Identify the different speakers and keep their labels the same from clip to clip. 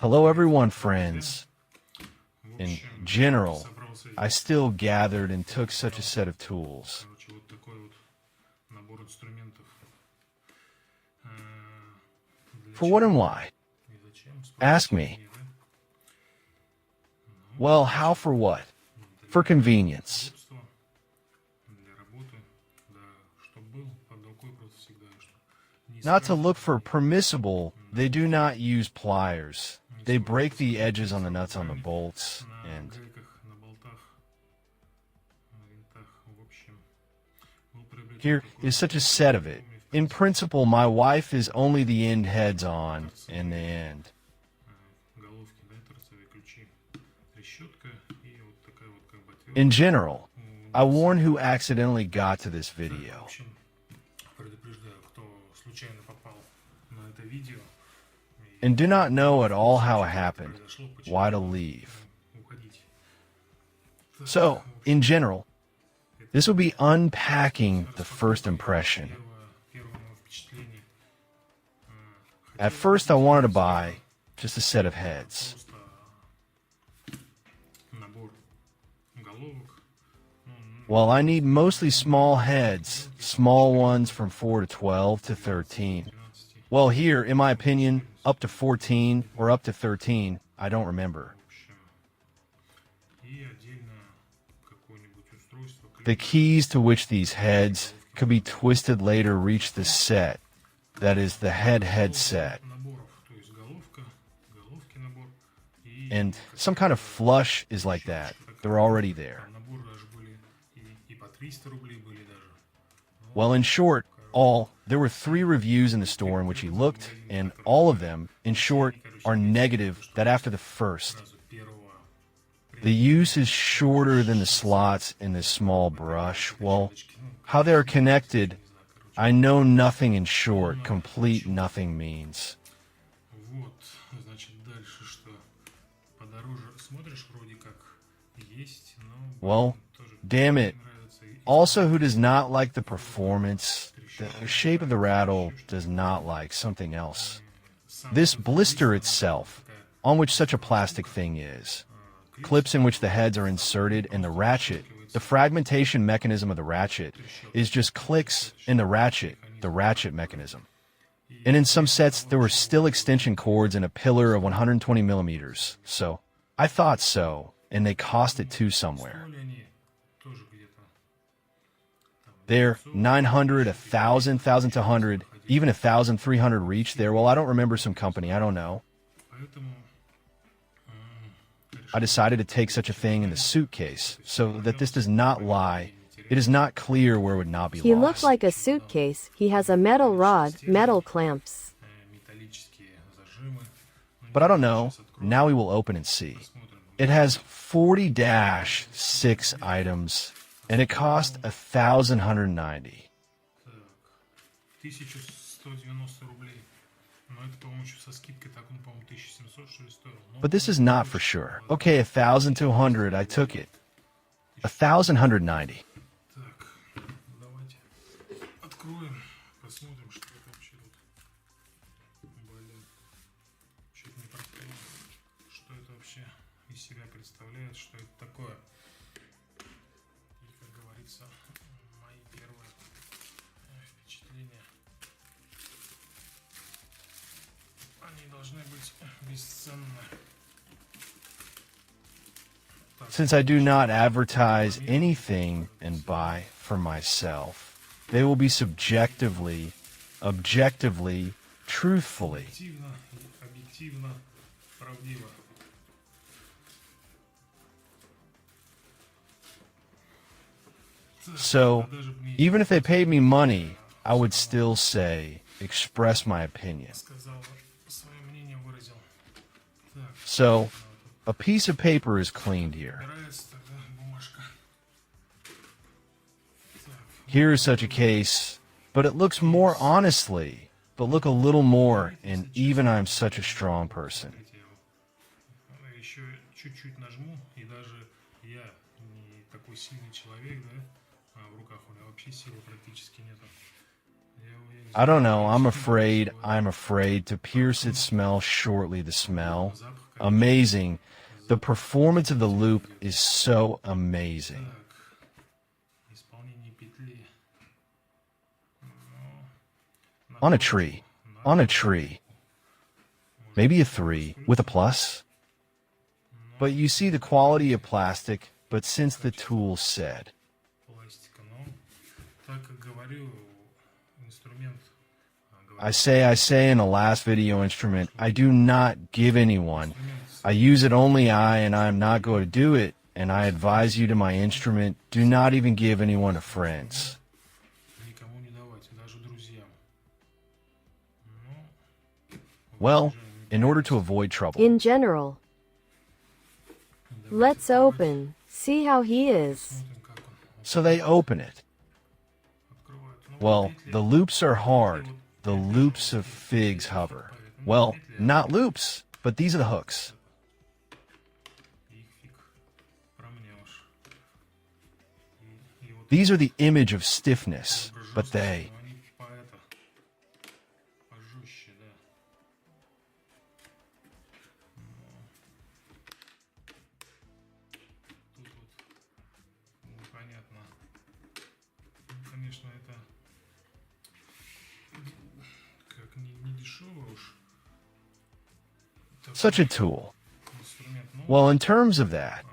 Speaker 1: Hello everyone, friends. In general, I still gathered and took such a set of tools. For what and why? Ask me. Well, how for what? For convenience. Not to look for permissible, they do not use pliers. They break the edges on the nuts on the bolts, and here is such a set of it. In principle, my wife is only the end heads on, and the end. In general, I warn who accidentally got to this video. And do not know at all how it happened, why to leave. So, in general, this will be unpacking the first impression. At first I wanted to buy just a set of heads. Well, I need mostly small heads, small ones from 4 to 12 to 13. Well, here, in my opinion, up to 14 or up to 13, I don't remember. The keys to which these heads could be twisted later reach the set, that is the head set. And some kind of flush is like that. They're already there. Well, in short, there were 3 reviews in the store in which he looked, and all of them, in short, are negative that after the first. The use is shorter than the slots in this small brush. Well, how they are connected, I know nothing in short, complete nothing means. Well, damn it. Also, who does not like the performance? The shape of the rattle does not like something else. This blister itself, on which such a plastic thing is, clips in which the heads are inserted, and the ratchet, the fragmentation mechanism of the ratchet, is just clicks in the ratchet mechanism. And in some sets, there were still extension cords and a pillar of 120 millimeters. So, I thought so, and they cost it too somewhere. There, 900, 1,000, 1,200, even 1,300 reach there. Well, I don't remember some company, I don't know. I decided to take such a thing in the suitcase, so that this does not lie. It is not clear where it would not be lost.
Speaker 2: He looked like a suitcase. He has a metal rod, metal clamps.
Speaker 1: But I don't know. Now we will open and see. It has 40-6 items, and it cost 1,190. But this is not for sure. Okay, 1,200, I took it. 1,190. Since I do not advertise anything and buy for myself, they will be subjectively, objectively, truthfully. So, even if they paid me money, I would still say, express my opinion. So, a piece of paper is cleaned here. Here is such a case, but it looks more honestly, but look a little more, and even I'm such a strong person. I don't know, I'm afraid to pierce its smell shortly. The smell, amazing. The performance of the loop is so amazing. On a tree, maybe a 3 with a plus. But you see the quality of plastic, but since the tool said. I say in the last video instrument, I do not give anyone. I use it only and I am not going to do it, and I advise you to my instrument, do not even give anyone to friends. Well, in order to avoid trouble.
Speaker 2: In general. Let's open, see how he is.
Speaker 1: So they open it. Well, the loops are hard. The loops of figs hover. Well, not loops, but these are the hooks. These are the image of stiffness, but they... Such a tool. Well, in terms of that,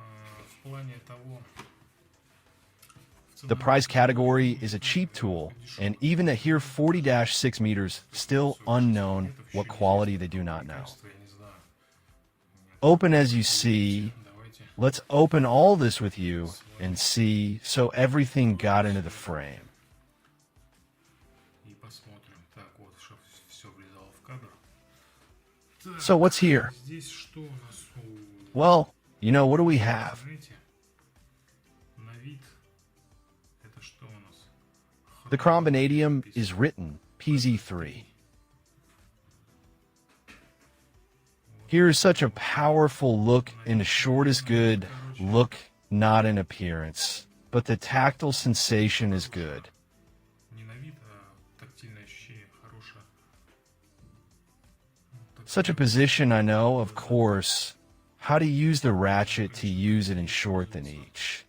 Speaker 1: the price category is a cheap tool, and even at here 40-6 meters, still unknown, what quality they do not know. Open as you see. Let's open all this with you and see, so everything got into the frame. So what's here? Well, you know, what do we have? The Vanadium is written PZ3. Here's such a powerful look in a short is good look, not in appearance, but the tactile sensation is good. Such a position, I know, of course, how to use the ratchet to use it in short than each.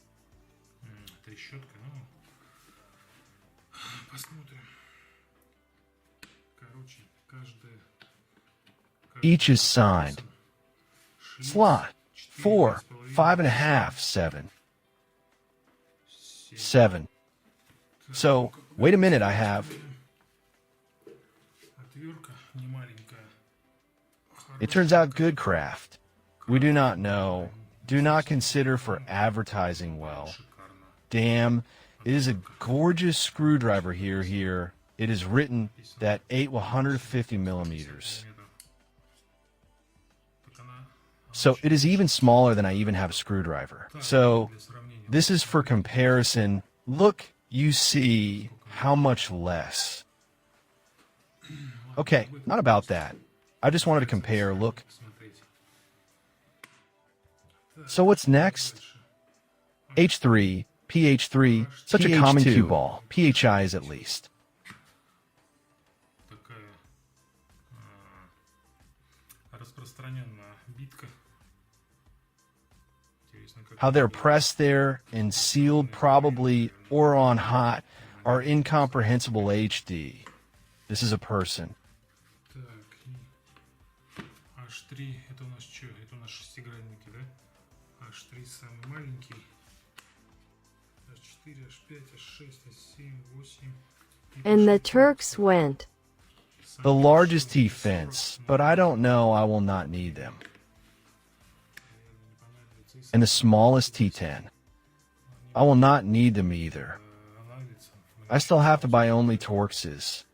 Speaker 1: Each is signed. Slot 4, 5.5, 7. 7. So, wait a minute, I have. It turns out good craft. We do not know. Do not consider for advertising well. Damn, it is a gorgeous screwdriver here. It is written that 8 150 millimeters. So it is even smaller than I even have a screwdriver. So this is for comparison. Look, you see how much less. Okay, not about that. I just wanted to compare. Look. So what's next? H3, PH3, such a common cue ball. PHI is at least. How they're pressed there and sealed probably or on hot are incomprehensible HD. This is a person.
Speaker 2: And the Turks went.
Speaker 1: The largest T fence, but I don't know, I will not need them. And the smallest T10. I will not need them either. I still have to buy only Torxes.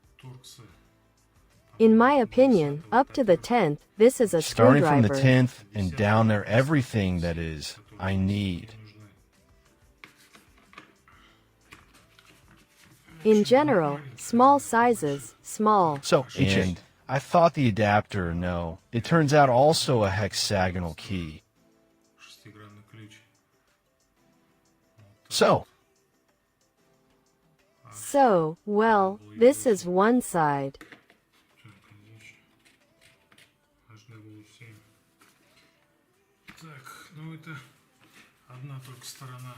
Speaker 2: In my opinion, up to the 10th, this is a
Speaker 1: Starting
Speaker 2: screwdriver.
Speaker 1: from the 10th and down there, everything that is, I need.
Speaker 2: In general, small sizes, small.
Speaker 1: So, and I thought the adapter, no. It turns out also a hexagonal key. So,
Speaker 2: So, well, this is one side.
Speaker 3: Так, отлично. Должны будут 7. Так, ну это одна только сторона.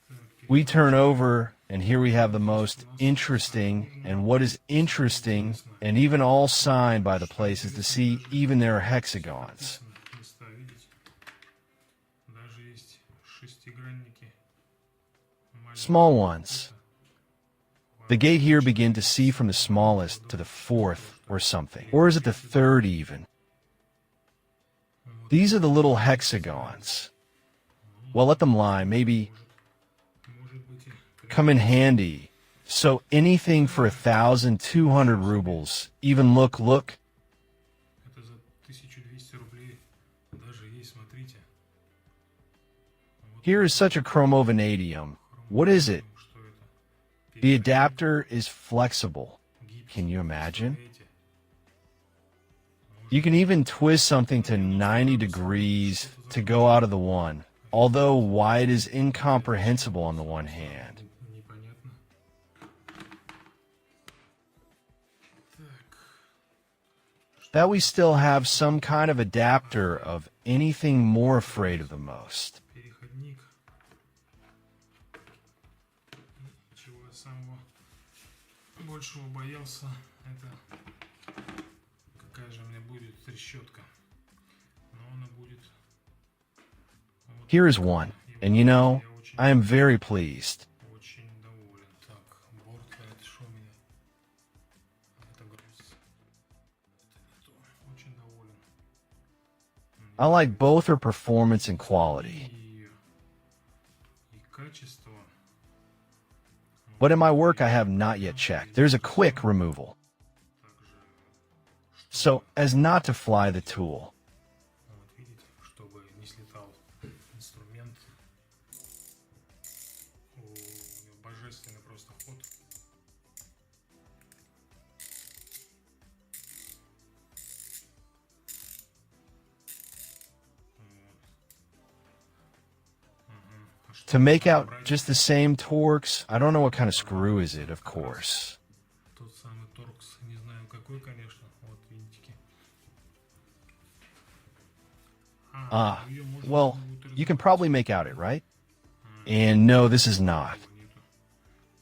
Speaker 3: Так,
Speaker 1: We turn over, and here we have the most interesting, and what is interesting, and even all signed by the place, is to see even there are hexagons.
Speaker 3: места, видите? Даже есть шестигранники.
Speaker 1: Small ones. The gate here begin to see from the smallest to the fourth or something. Or is it the third even? These are the little hexagons. Well, let them lie. Maybe
Speaker 3: Может быть и
Speaker 1: come in handy. So anything for 1,200 rubles. Even look.
Speaker 3: это за 1200 рублей. Даже есть, смотрите.
Speaker 1: Here is such a chromovanadium. What is it?
Speaker 3: Что это?
Speaker 1: The adapter is flexible. Can you imagine?
Speaker 3: Видите?
Speaker 1: You can even twist something to 90 degrees to go out of the one, although why it is incomprehensible on the one hand.
Speaker 3: Непонятно. Так.
Speaker 1: That we still have some kind of adapter of anything more afraid of the most.
Speaker 3: Переходник. Чего я самого большего боялся, это какая же у меня будет трещотка. Но она будет... вот
Speaker 1: Here is one, and you know, I am very pleased.
Speaker 3: очень доволен. Так, борт, это что у меня? Это груз. Это не то. Очень доволен.
Speaker 1: I like both her performance and quality.
Speaker 3: И качество.
Speaker 1: But in my work I have not yet checked. There's a quick removal,
Speaker 3: Также,
Speaker 1: so as not to fly the tool.
Speaker 3: вот видите, чтобы не слетал инструмент. У него божественный просто ход. А что
Speaker 1: To make out just the same torques, I don't know what kind of screw is it, of course.
Speaker 3: тот самый торкс, не знаю какой, конечно, вот винтики.
Speaker 1: Ah,
Speaker 3: её можно
Speaker 1: well,
Speaker 3: будет
Speaker 1: you can probably make out it, right? And no, this is not.
Speaker 3: разобрать, нету.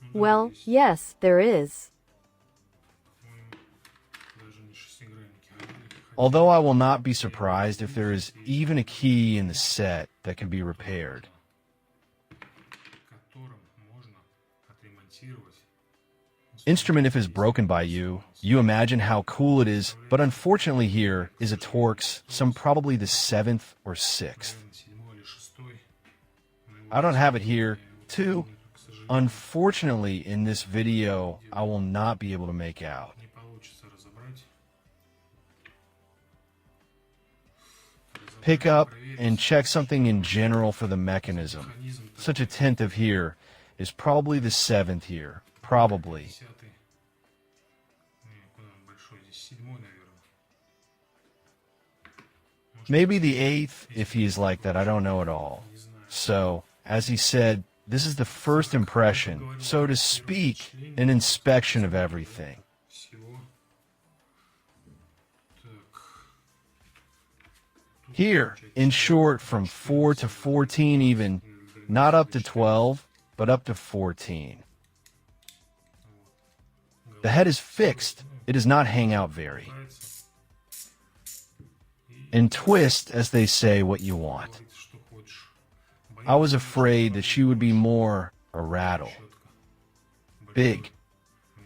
Speaker 3: Ну, да,
Speaker 2: Well,
Speaker 3: есть,
Speaker 2: yes, there is.
Speaker 3: по-моему, даже не шестигранники, а или хотя
Speaker 1: Although I will not be surprised if there is even a key in the set that can be repaired.
Speaker 3: которым можно отремонтировать
Speaker 1: Instrument, if is broken by you, you imagine how cool it is, but unfortunately here is a Torx, some probably the 7th or 6th.
Speaker 3: наверное, седьмой или шестой. Но его
Speaker 1: I don't have it here, too.
Speaker 3: нету, к сожалению,
Speaker 1: Unfortunately, in this video, I will not be able to make out.
Speaker 3: не получится разобрать.
Speaker 1: Pick up and check something in general for the mechanism.
Speaker 3: Механизм
Speaker 1: Such a 10th of here is probably the 7th here. Probably.
Speaker 3: 10-й. Не, куда он большой? Здесь седьмой, наверное.
Speaker 1: Maybe the 8th, if he is like that, I don't know at all.
Speaker 3: Не знаю.
Speaker 1: So, as he said, this is the first impression, so to speak, an inspection of everything.
Speaker 3: Всего. Так.
Speaker 1: Here, in short, from 4 to 14 even, not up to 12, but up to 14. The head is fixed, it does not hang out very.
Speaker 3: Нравится.
Speaker 1: And twist, as they say, what you want.
Speaker 3: Говорит, что хочешь.
Speaker 1: I was afraid that she would be more a rattle.
Speaker 3: Щетка.
Speaker 1: Big.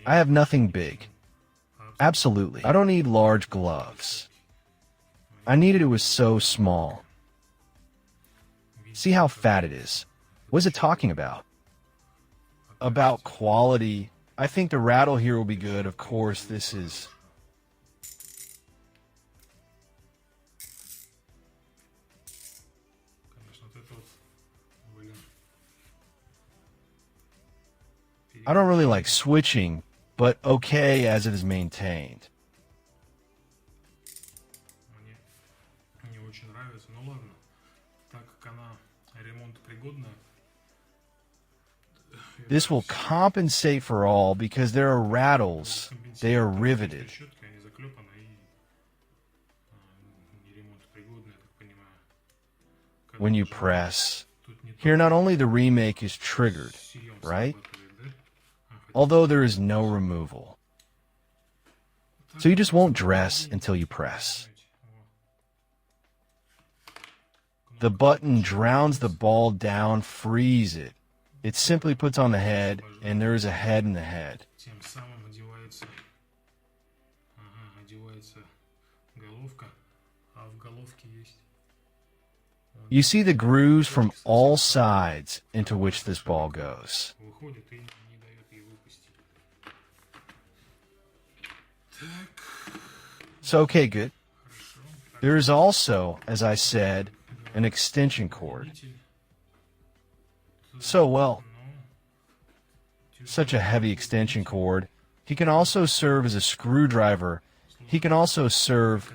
Speaker 1: I have nothing big. Absolutely. I don't need large gloves. I needed it was so small. See how fat it is. What is it talking about? About quality. I think the rattle here will be good. Of course, this is...
Speaker 3: Конечно, вот это вот, блин.
Speaker 1: I don't really like switching, but okay as it is maintained.
Speaker 3: Мне не очень нравится. Ну ладно, так как она ремонтопригодная,
Speaker 1: This will compensate for all because there are rattles. They are riveted.
Speaker 3: Щетки, они заклепаны и не ремонтопригодны, я так понимаю.
Speaker 1: When you press, here not only the remake is triggered,
Speaker 3: Сырьем
Speaker 1: right?
Speaker 3: срабатывает, да?
Speaker 1: Although there is no removal. So you just won't dress until you press. The button drowns the ball down, frees it. It simply puts on the head, and there is a head in the head.
Speaker 3: Тем самым одевается головка, а в головке есть
Speaker 1: You see the grooves from all sides into which this ball goes.
Speaker 3: выходит и не дает ей выпустить. Так,
Speaker 1: So, okay, good. There is also, as I said, an extension cord. So, well, such a heavy extension cord. He can also serve as a screwdriver. He can also serve...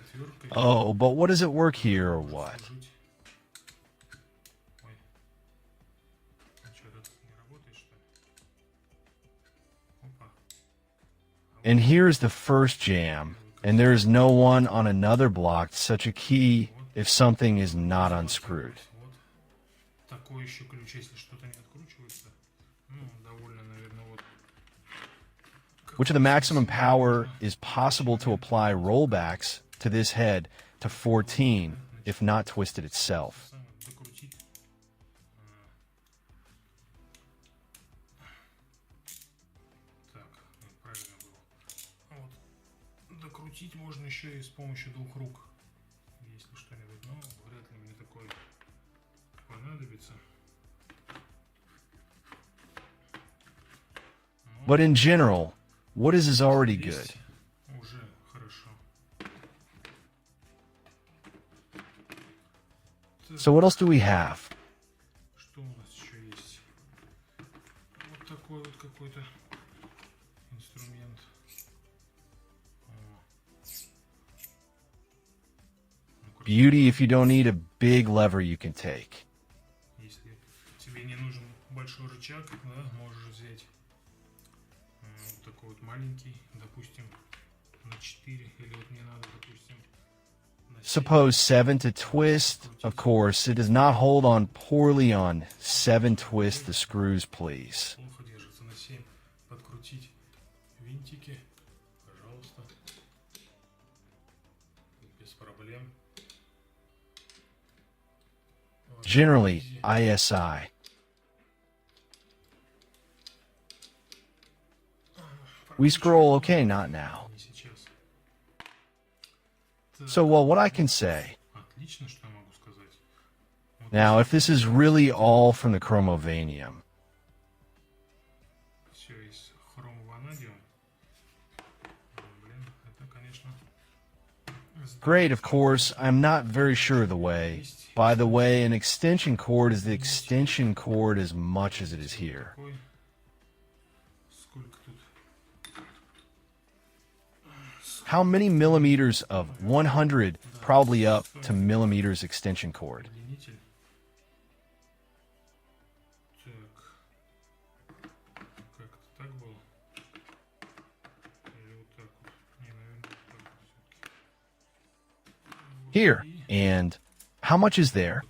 Speaker 1: Oh, but what does it work here or what?
Speaker 3: ой, а что, этот не работает, что ли? Опа.
Speaker 1: And here's the first jam, and there is no one on another block such a key if something is not unscrewed.
Speaker 3: Вот такой еще ключ, если что-то не откручивается. Ну, довольно, наверное, вот.
Speaker 1: Which of the maximum power is possible to apply rollbacks to this head to 14 if not twisted itself.
Speaker 3: Самое докрутить. Так, нет, правильно было. Вот. Докрутить можно еще и с помощью двух рук. Если что-нибудь, но вряд ли мне такое понадобится.
Speaker 1: But in general, what is already good.
Speaker 3: Уже хорошо.
Speaker 1: So what else do we have?
Speaker 3: Что у нас еще есть? Вот такой вот какой-то инструмент. О. Ну,
Speaker 1: Beauty if you don't need a big lever you can take.
Speaker 3: если тебе не нужен большой рычаг, да, можешь взять вот такой вот маленький, допустим, на 4, или вот мне надо, допустим, на 7.
Speaker 1: Suppose 7 to twist. Of course, it does not hold on poorly on 7 twist the screws, please.
Speaker 3: Плохо держится на 7. Подкрутить винтики, пожалуйста. Без проблем.
Speaker 1: Generally, ISI. We scroll okay, not now.
Speaker 3: Не сейчас.
Speaker 1: So, well, what I can say.
Speaker 3: Отлично, что я могу сказать. Вот
Speaker 1: Now, if this is really all from the chromovanium,
Speaker 3: все из хром-ванадиум. Блин, это, конечно...
Speaker 1: great, of course, I'm not very sure of the way. By the way, an extension cord is the extension cord as much as it is here.
Speaker 3: Такой. Сколько тут?
Speaker 1: How many millimeters of 100, probably up to millimeters extension cord?
Speaker 3: Удлинитель. Так. Как-то так было? Или вот так вот? Не, наверное, вот так вот все-таки.
Speaker 1: Here. And how much is there?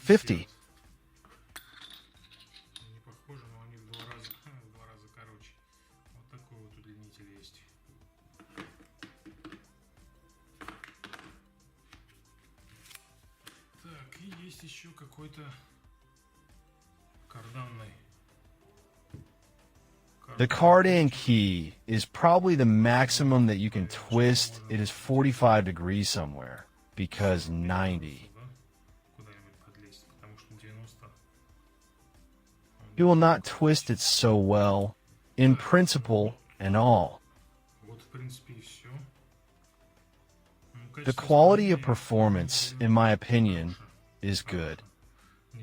Speaker 1: 50.
Speaker 3: Не похоже, но они в два раза короче. Вот такой вот удлинитель есть. Так, и есть еще какой-то карданный.
Speaker 1: The cardan key is probably the maximum that you can twist. It is 45 degrees somewhere, because 90.
Speaker 3: Да? Куда-нибудь подлезть, потому что 90.
Speaker 1: You will not twist it so well, in principle and all.
Speaker 3: Вот, в принципе, и все.
Speaker 1: The quality of performance, in my opinion, is good.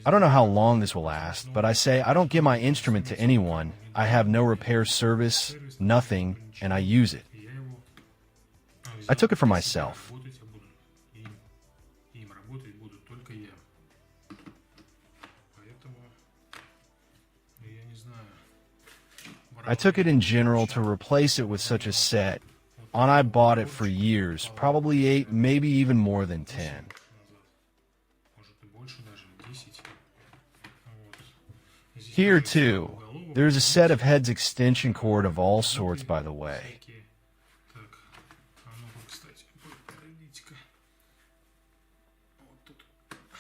Speaker 1: I don't know how long this will last, but I say I don't give my instrument to anyone. I have no repair service, nothing, and I use it. I took it for myself.
Speaker 3: Им работать буду только я. Поэтому я не знаю.
Speaker 1: I took it in general to replace it with such a set, and I bought it for years, probably 8, maybe even more than 10. Here, too, there's a set of heads extension cord of all sorts, by the way.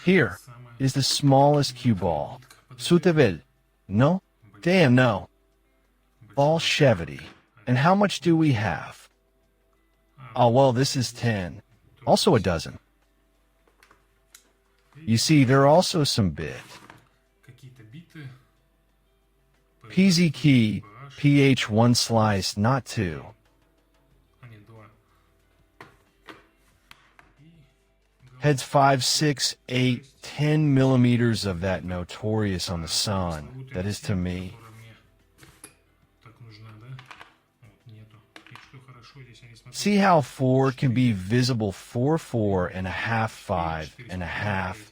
Speaker 1: Here is the smallest cue ball. Sutevel. No? Damn, no. Ball 70. And how much do we have? Oh, well, this is 10. Also a dozen. You see, there are also some bit. PZ key, pH 1 slice, not 2. Heads 5, 6, 8, 10 millimeters of that notorious on the sun. That is to me. See how 4 can be visible 4, 4 and a half, 5 and a half,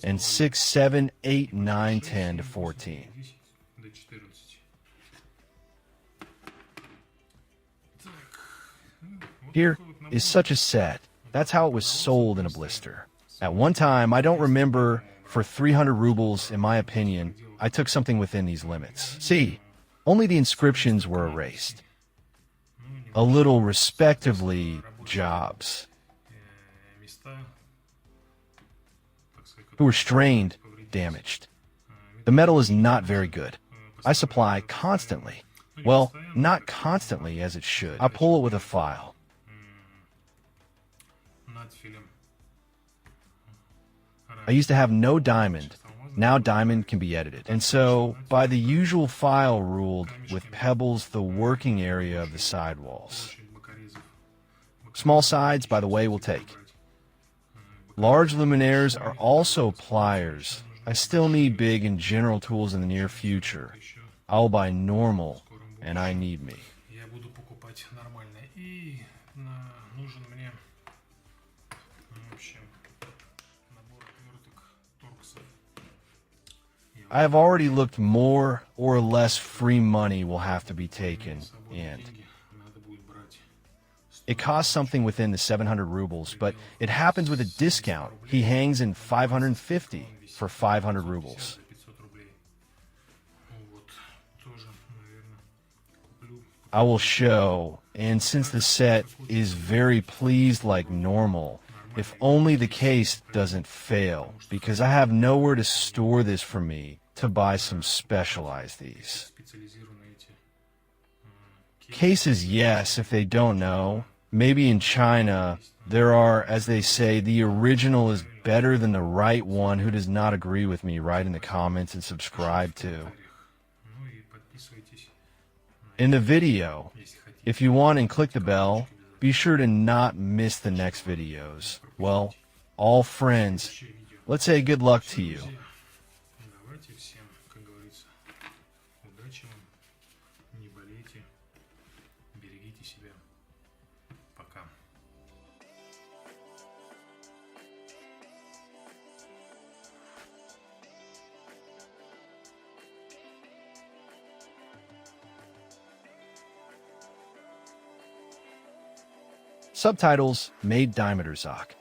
Speaker 1: and 6, 7, 8, 9, 10 to 14. Here is such a set. That's how it was sold in a blister. At one time, I don't remember, for 300 rubles, in my opinion, I took something within these limits. See, only the inscriptions were erased. A little respectively, Jobs, who were strained, damaged. The metal is not very good. I supply constantly. Well, not constantly as it should. I pull it with a file. I used to have no diamond. Now diamond can be edited. And so, by the usual file ruled with pebbles the working area of the sidewalls. Small sides, by the way, will take. Large luminaires are also pliers. I still need big and general tools in the near future. I'll buy normal, and I need me. I have already looked. More or less free money will have to be taken, and it costs something within the 700 rubles, but it happens with a discount. He hangs in 550 for 500 rubles. I will show, and since the set is very pleased like normal, if only the case doesn't fail, because I have nowhere to store this for me to buy some specialized these. Cases, yes, if they don't know. Maybe in China, there are, as they say, the original is better than the right one. Who does not agree with me, write in the comments and subscribe too. In the video, if you want and click the bell, be sure to not miss the next videos. Well, all friends, let's say good luck to you. Subtitles made Diameter Zoc.